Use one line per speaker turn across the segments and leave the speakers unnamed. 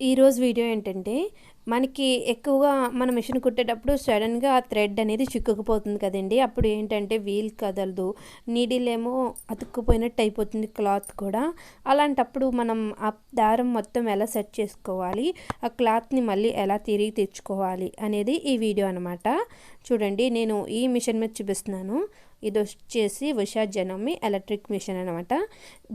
ఈరోజు వీడియో ఏంటంటే మనకి ఎక్కువగా మన మిషన్ కుట్టేటప్పుడు సడన్గా ఆ థ్రెడ్ అనేది చిక్కుకుపోతుంది కదండి. అప్పుడు ఏంటంటే వీల్ కదలదు, నీడిల్ ఏమో అతుక్కుపోయినట్టు అయిపోతుంది క్లాత్ కూడా. అలాంటప్పుడు మనం ఆ దారం మొత్తం ఎలా సెట్ చేసుకోవాలి, ఆ క్లాత్ని మళ్ళీ ఎలా తిరిగి తెచ్చుకోవాలి అనేది ఈ వీడియో అనమాట. చూడండి, నేను ఈ మిషన్ మీద చూపిస్తున్నాను. ఇది వచ్చేసి ఉషా జనమి ఎలక్ట్రిక్ మిషన్ అనమాట.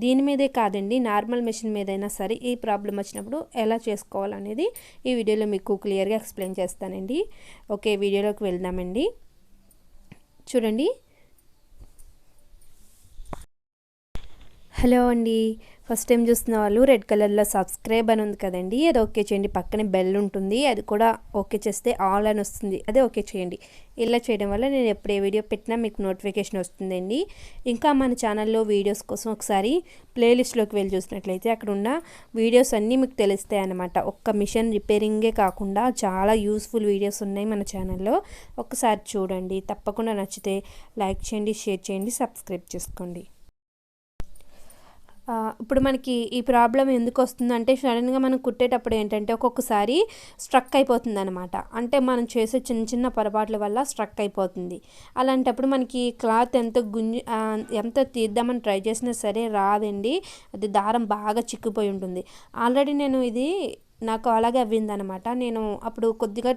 దీని మీదే కాదండి, నార్మల్ మిషన్ మీదైనా సరే ఈ ప్రాబ్లం వచ్చినప్పుడు ఎలా చేసుకోవాలనేది ఈ వీడియోలో మీకు క్లియర్గా ఎక్స్ప్లెయిన్ చేస్తానండి. ఓకే, వీడియోలోకి వెళ్దామండి. చూడండి. హలో అండి, ఫస్ట్ టైం చూస్తున్న వాళ్ళు రెడ్ కలర్లో సబ్స్క్రైబ్ అని ఉంది కదండి, అది ఓకే చేయండి. పక్కనే బెల్ ఉంటుంది, అది కూడా ఓకే చేస్తే ఆల్ అని వస్తుంది, అదే ఓకే చేయండి. ఇలా చేయడం వల్ల నేను ఎప్పుడు ఏ వీడియో పెట్టినా మీకు నోటిఫికేషన్ వస్తుందండి. ఇంకా మన ఛానల్లో వీడియోస్ కోసం ఒకసారి ప్లేలిస్ట్లోకి వెళ్ళి చూసినట్లయితే అక్కడ ఉన్న వీడియోస్ అన్నీ మీకు తెలుస్తాయి అన్నమాట. ఒక్క మిషన్ రిపేరింగే కాకుండా చాలా యూస్ఫుల్ వీడియోస్ ఉన్నాయి మన ఛానల్లో. ఒకసారి చూడండి, తప్పకుండా నచ్చితే లైక్ చేయండి, షేర్ చేయండి, సబ్స్క్రైబ్ చేసుకోండి. ఇప్పుడు మనకి ఈ ప్రాబ్లం ఎందుకు వస్తుందంటే సడన్గా మనం కుట్టేటప్పుడు ఏంటంటే ఒక్కొక్కసారి స్ట్రక్ అయిపోతుంది అనమాట. అంటే మనం చేసే చిన్న చిన్న పొరపాట్ల వల్ల స్ట్రక్ అయిపోతుంది. అలాంటప్పుడు మనకి క్లాత్ ఎంత తీద్దామని ట్రై చేసినా సరే రాదండి, అది దారం బాగా చిక్కుపోయి ఉంటుంది. ఆల్రెడీ నేను నాకు అలాగే అవ్విందనమాట. నేను అప్పుడు కొద్దిగా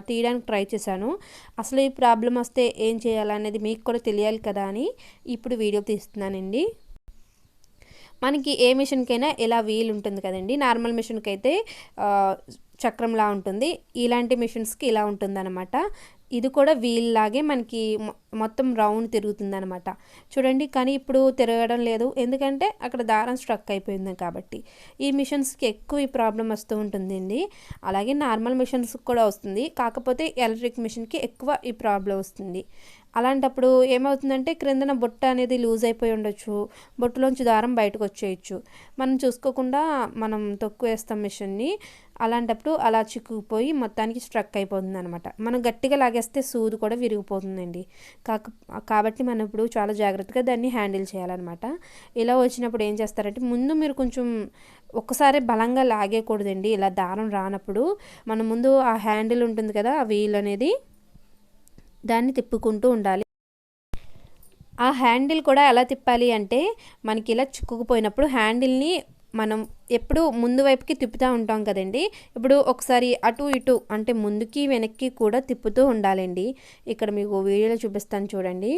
తీయడానికి ట్రై చేశాను. అసలు ఈ ప్రాబ్లం వస్తే ఏం చేయాలనేది మీకు కూడా తెలియాలి కదా అని ఇప్పుడు వీడియో తీస్తున్నానండి. మనకి ఏ మిషన్కైనా ఇలా వీల్ ఉంటుంది కదండి. నార్మల్ మిషన్కి అయితే చక్రంలా ఉంటుంది, ఇలాంటి మిషన్స్కి ఇలా ఉంటుందన్నమాట. ఇది కూడా వీల్ లాగే మనకి మొత్తం రౌండ్ తిరుగుతుంది అనమాట. చూడండి, కానీ ఇప్పుడు తిరగడం లేదు, ఎందుకంటే అక్కడ దారం స్ట్రక్ అయిపోయింది కాబట్టి. ఈ మిషన్స్కి ఎక్కువ ఈ ప్రాబ్లం వస్తూ ఉంటుందండి. అలాగే నార్మల్ మిషన్స్కి కూడా వస్తుంది, కాకపోతే ఎలక్ట్రిక్ మిషన్కి ఎక్కువ ఈ ప్రాబ్లం వస్తుంది. అలాంటప్పుడు ఏమవుతుందంటే క్రిందన బొట్ట అనేది లూజ్ అయిపోయి ఉండొచ్చు, బొట్టులోంచి దారం బయటకు వచ్చేయచ్చు. మనం చూసుకోకుండా మనం తొక్కువేస్తాం మిషన్ని. అలాంటప్పుడు అలా చిక్కుకుపోయి మొత్తానికి స్ట్రక్ అయిపోతుంది అనమాట. మనం గట్టిగా లాగేస్తే సూది కూడా విరిగిపోతుందండి. కాబట్టి మనం ఇప్పుడు చాలా జాగ్రత్తగా దాన్ని హ్యాండిల్ చేయాలన్నమాట. ఇలా వచ్చినప్పుడు ఏం చేస్తారంటే ముందు మీరు కొంచెం ఒక్కసారి బలంగా లాగేయకూడదండి. ఇలా దారం రానప్పుడు మన ముందు ఆ హ్యాండిల్ ఉంటుంది కదా, ఆ వీల్ అనేది, దాన్ని తిప్పుకుంటూ ఉండాలి. ఆ హ్యాండిల్ కూడా ఎలా తిప్పాలి అంటే మనకి ఇలా చిక్కుకుపోయినప్పుడు హ్యాండిల్ని మనం ఎప్పుడు ముందు వైపుకి తిప్పుతూ ఉంటాం కదండి. ఇప్పుడు ఒకసారి అటు ఇటు అంటే ముందుకి వెనక్కి కూడా తిప్పుతూ ఉండాలండి. ఇక్కడ మీకు వీడియోలో చూపిస్తాను చూడండి.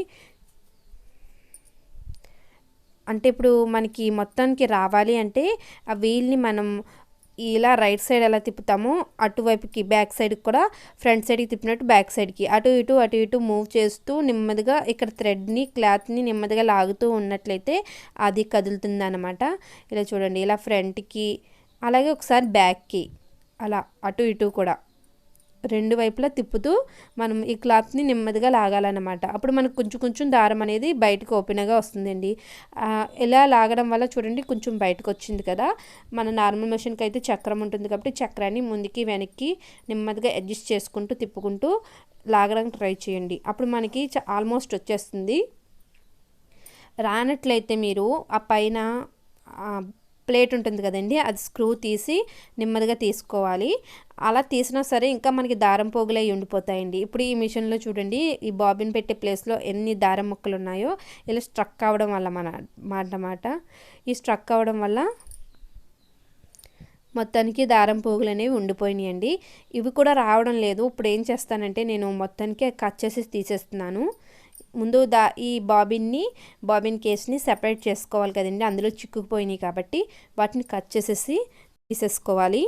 అంటే ఇప్పుడు మనకి మొత్తానికి రావాలి అంటే ఆ వీల్ని మనం ఇలా రైట్ సైడ్ ఎలా తిప్పుతామో అటువైపుకి బ్యాక్ సైడ్కి కూడా ఫ్రంట్ సైడ్కి తిప్పినట్టు బ్యాక్ సైడ్కి అటు ఇటు మూవ్ చేస్తూ నెమ్మదిగా ఇక్కడ థ్రెడ్ని క్లాత్ని నెమ్మదిగా లాగుతూ ఉన్నట్లయితే అది కదులుతుంది అనమాట. ఇలా చూడండి, ఇలా ఫ్రంట్కి అలాగే ఒకసారి బ్యాక్కి అలా అటు ఇటు కూడా రెండు వైపులా తిప్పుతూ మనం ఈ క్లాత్ని నెమ్మదిగా లాగాలన్నమాట. అప్పుడు మనకు కొంచెం కొంచెం దారం అనేది బయటకు ఓపెన్గా వస్తుందండి. ఇలా లాగడం వల్ల చూడండి కొంచెం బయటకు వచ్చింది కదా. మన నార్మల్ మెషిన్కి అయితే చక్రం ఉంటుంది కాబట్టి చక్రాన్ని ముందుకి వెనక్కి నెమ్మదిగా అడ్జస్ట్ చేసుకుంటూ తిప్పుకుంటూ లాగడానికి ట్రై చేయండి. అప్పుడు మనకి ఆల్మోస్ట్ వచ్చేస్తుంది. రానట్లయితే మీరు ఆ పైన ప్లేట్ ఉంటుంది కదండి, అది స్క్రూ తీసి నెమ్మదిగా తీసుకోవాలి. అలా తీసినా సరే ఇంకా మనకి దారం పోగులై ఉండిపోతాయండి. ఇప్పుడు ఈ మిషన్లో చూడండి, ఈ బాబిన్ పెట్టే ప్లేస్లో ఎన్ని దారం ముక్కలు ఉన్నాయో ఇలా స్ట్రక్ అవ్వడం వల్ల అన్నమాట. ఈ స్ట్రక్ అవ్వడం వల్ల మొత్తానికి దారం పోగులు అనేవి ఉండిపోయినాయండి. ఇవి కూడా రావడం లేదు. ఇప్పుడు ఏం చేస్తానంటే నేను మొత్తానికి కట్ చేసి తీసేస్తున్నాను. ముందు ఈ బాబిన్ కేస్ని సెపరేట్ చేసుకోవాలి కదండి, అందులో చిక్కుకుపోయినాయి కాబట్టి వాటిని కట్ చేసేసి తీసేసుకోవాలి.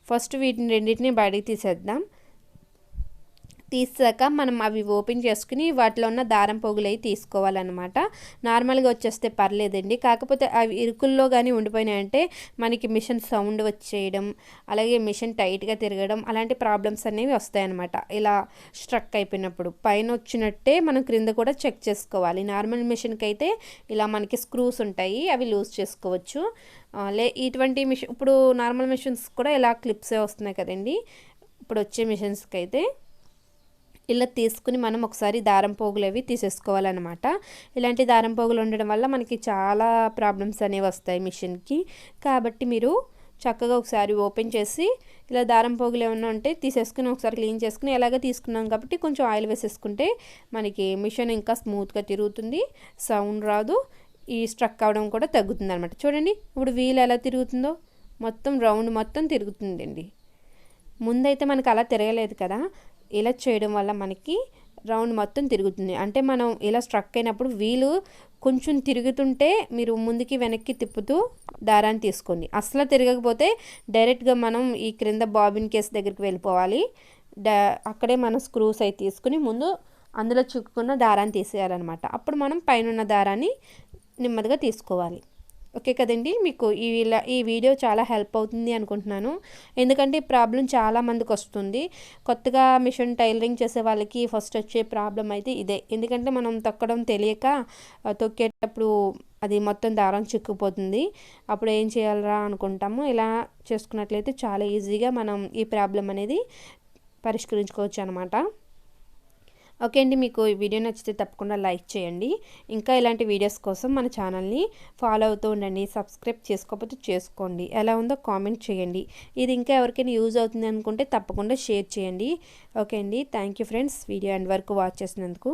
ఫస్ట్ వీటిని రెండింటిని బయటికి తీసేద్దాం. తీసాక మనం అవి ఓపెన్ చేసుకుని వాటిలో ఉన్న దారం పోగులు అవి తీసుకోవాలన్నమాట. నార్మల్గా వచ్చేస్తే పర్లేదండి, కాకపోతే అవి ఇరుకుల్లో కానీ ఉండిపోయినాయంటే మనకి మిషన్ సౌండ్ వచ్చేయడం, అలాగే మిషన్ టైట్గా తిరగడం, అలాంటి ప్రాబ్లమ్స్ అనేవి వస్తాయన్నమాట. ఇలా స్ట్రక్ అయిపోయినప్పుడు పైన వచ్చినట్టే మనం క్రింద కూడా చెక్ చేసుకోవాలి. నార్మల్ మిషన్కి అయితే ఇలా మనకి స్క్రూస్ ఉంటాయి, అవి లూజ్ చేసుకోవచ్చు. ఇటువంటి మిషన్ ఇప్పుడు నార్మల్ మిషన్స్ కూడా ఇలా క్లిప్సే వస్తున్నాయి కదండి ఇప్పుడు వచ్చే మిషన్స్కి అయితే. ఇలా తీసుకుని మనం ఒకసారి దారం పోగులు అవి తీసేసుకోవాలన్నమాట. ఇలాంటి దారం పోగులు ఉండడం వల్ల మనకి చాలా ప్రాబ్లమ్స్ అనేవి వస్తాయి మిషన్కి. కాబట్టి మీరు చక్కగా ఒకసారి ఓపెన్ చేసి ఇలా దారం పోగులు ఏమన్నా ఉంటే తీసేసుకుని ఒకసారి క్లీన్ చేసుకుని, ఎలాగ తీసుకున్నాం కాబట్టి కొంచెం ఆయిల్ వేసేసుకుంటే మనకి మిషన్ ఇంకా స్మూత్గా తిరుగుతుంది, సౌండ్ రాదు, ఈ స్ట్రక్ అవ్వడం కూడా తగ్గుతుంది అనమాట. చూడండి ఇప్పుడు వీల్ ఎలా తిరుగుతుందో, మొత్తం రౌండ్ మొత్తం తిరుగుతుందండి. ముందైతే మనకు అలా తిరగలేదు కదా, ఇలా చేయడం వల్ల మనకి రౌండ్ మొత్తం తిరుగుతుంది. అంటే మనం ఇలా స్ట్రక్ అయినప్పుడు వీలు కొంచెం తిరుగుతుంటే మీరు ముందుకి వెనక్కి తిప్పుతూ దారాన్ని తీసుకోండి. అసలు తిరగకపోతే డైరెక్ట్గా మనం ఈ క్రింద బాబిన్ కేస్ దగ్గరికి వెళ్ళిపోవాలి. అక్కడే మనం స్క్రూస్ అయితే తీసుకుని ముందు అందులో చిక్కుకున్న దారాన్ని తీసేయాలన్నమాట. అప్పుడు మనం పైన దారాన్ని నెమ్మదిగా తీసుకోవాలి. ఓకే కదండి, మీకు ఈ వీడియో చాలా హెల్ప్ అవుతుంది అనుకుంటున్నాను. ఎందుకంటే ఈ ప్రాబ్లం చాలామందికి వస్తుంది. కొత్తగా మిషన్ టైలరింగ్ చేసే వాళ్ళకి ఫస్ట్ వచ్చే ప్రాబ్లం అయితే ఇదే. ఎందుకంటే మనం తొక్కడం తెలియక తొక్కేటప్పుడు అది మొత్తం దారం చిక్కుపోతుంది. అప్పుడు ఏం చేయాలరా అనుకుంటాము. ఇలా చేసుకున్నట్లయితే చాలా ఈజీగా మనం ఈ ప్రాబ్లం అనేది పరిష్కరించుకోవచ్చు అనమాట. ఓకే అండి, మీకు ఈ వీడియో నచ్చితే తప్పకుండా లైక్ చేయండి. ఇంకా ఇలాంటి వీడియోస్ కోసం మన ఛానల్ని ఫాలో అవుతూ ఉండండి. సబ్స్క్రైబ్ చేసుకోకపోతే చేసుకోండి. ఎలా ఉందో కామెంట్ చేయండి. ఇది ఇంకా ఎవరికైనా యూజ్ అవుతుంది అనుకుంటే తప్పకుండా షేర్ చేయండి. ఓకే అండి, thank you friends, video end వరకు వాచ్ చేసినందుకు.